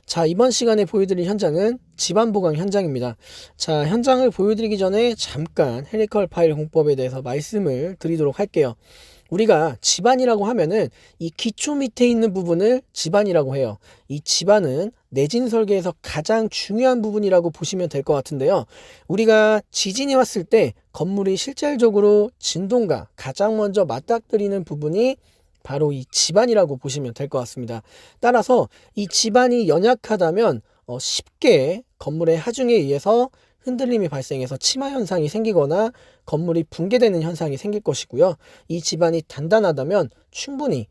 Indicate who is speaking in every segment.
Speaker 1: 자, 이번 시간에 보여드릴 현장은 집안 보강 현장입니다. 자, 현장을 보여드리기 전에 잠깐 헬리컬 파일 공법에 대해서 말씀을 드리도록 할게요. 우리가 집안이라고 하면은 이 기초 밑에 있는 부분을 집안이라고 해요. 이 집안은 내진 설계에서 가장 중요한 부분이라고 보시면 될 것 같은데요. 우리가 지진이 왔을 때 건물이 실질적으로 진동과 가장 먼저 맞닥뜨리는 부분이 바로 이 집안이라고 보시면 될 것 같습니다. 따라서 이 집안이 연약하다면 쉽게 건물의 하중에 의해서 흔들림이 발생해서 침하 현상이 생기거나 건물이 붕괴되는 현상이 생길 것이고요. 이 집안이 단단하다면 충분히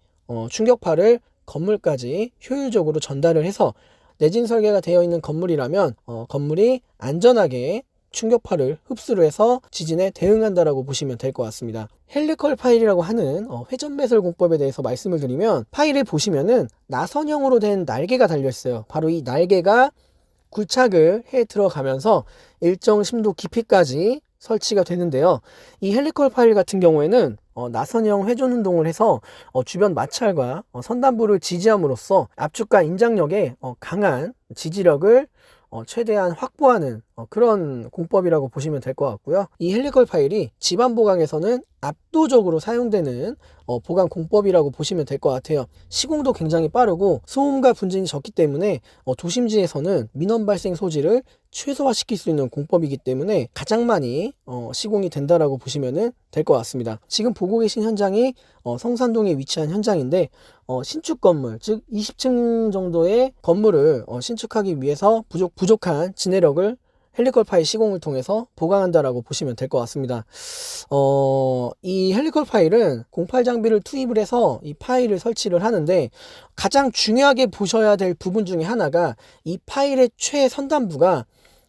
Speaker 1: 충격파를 건물까지 효율적으로 전달을 해서 내진 설계가 되어 있는 건물이라면 건물이 안전하게 충격파를 흡수를 해서 지진에 대응한다라고 보시면 될 것 같습니다. 헬리컬 파일이라고 하는 회전 배설 공법에 대해서 말씀을 드리면, 파일을 보시면은 나선형으로 된 날개가 달려 있어요. 바로 이 날개가 굴착을 해 들어가면서 일정 심도 깊이까지 설치가 되는데요. 이 헬리컬 파일 같은 경우에는 나선형 회전 운동을 해서 주변 마찰과 선단부를 지지함으로써 압축과 인장력에 강한 지지력을 최대한 확보하는 그런 공법이라고 보시면 될 것 같고요. 이 헬리컬 파일이 집안 보강에서는 압도적으로 사용되는 보강 공법이라고 보시면 될 것 같아요. 시공도 굉장히 빠르고 소음과 분진이 적기 때문에 도심지에서는 민원 발생 소지를 최소화시킬 수 있는 공법이기 때문에 가장 많이 시공이 된다라고 보시면 될 것 같습니다. 지금 보고 계신 현장이 성산동에 위치한 현장인데, 신축 건물, 즉 20층 정도의 건물을 신축하기 위해서 부족한 진해력을 헬리컬 파일 시공을 통해서 보강한다라고 보시면 될 것 같습니다. 이 헬리컬 파일은 08 장비를 투입을 해서 이 파일을 설치를 하는데, 가장 중요하게 보셔야 될 부분 중에 하나가 이 파일의 최선단부가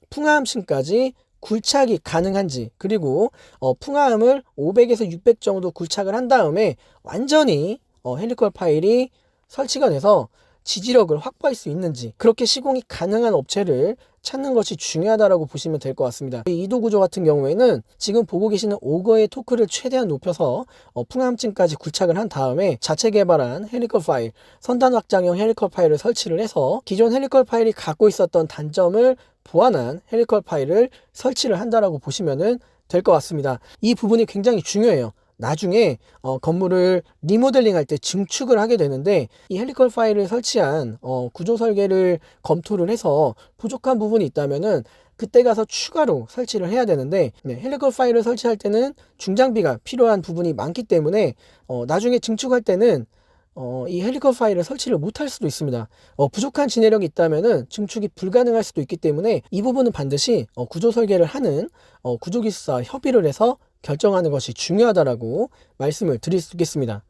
Speaker 1: 풍화함층까지 굴착이 가능한지, 그리고 풍화함을 500에서 600 정도 굴착을 한 다음에 완전히 헬리컬 파일이 설치가 돼서 지지력을 확보할 수 있는지, 그렇게 시공이 가능한 업체를 찾는 것이 중요하다라고 보시면 될 것 같습니다. 이 이도 구조 같은 경우에는 지금 보고 계시는 오거의 토크를 최대한 높여서 풍암층까지 굴착을 한 다음에 자체 개발한 헬리컬 파일, 선단 확장형 헬리컬 파일을 설치를 해서 기존 헬리컬 파일이 갖고 있었던 단점을 보완한 헬리컬 파일을 설치를 한다라고 보시면 될 것 같습니다. 이 부분이 굉장히 중요해요. 나중에 건물을 리모델링 할 때 증축을 하게 되는데, 이 헬리컬 파일을 설치한 구조 설계를 검토를 해서 부족한 부분이 있다면은 그때 가서 추가로 설치를 해야 되는데, 헬리컬 파일을 설치할 때는 중장비가 필요한 부분이 많기 때문에 나중에 증축할 때는 이 헬리컬 파일을 설치를 못할 수도 있습니다. 부족한 진해력이 있다면은 증축이 불가능할 수도 있기 때문에 이 부분은 반드시 구조 설계를 하는 구조기술사 협의를 해서 결정하는 것이 중요하다라고 말씀을 드릴 수 있겠습니다.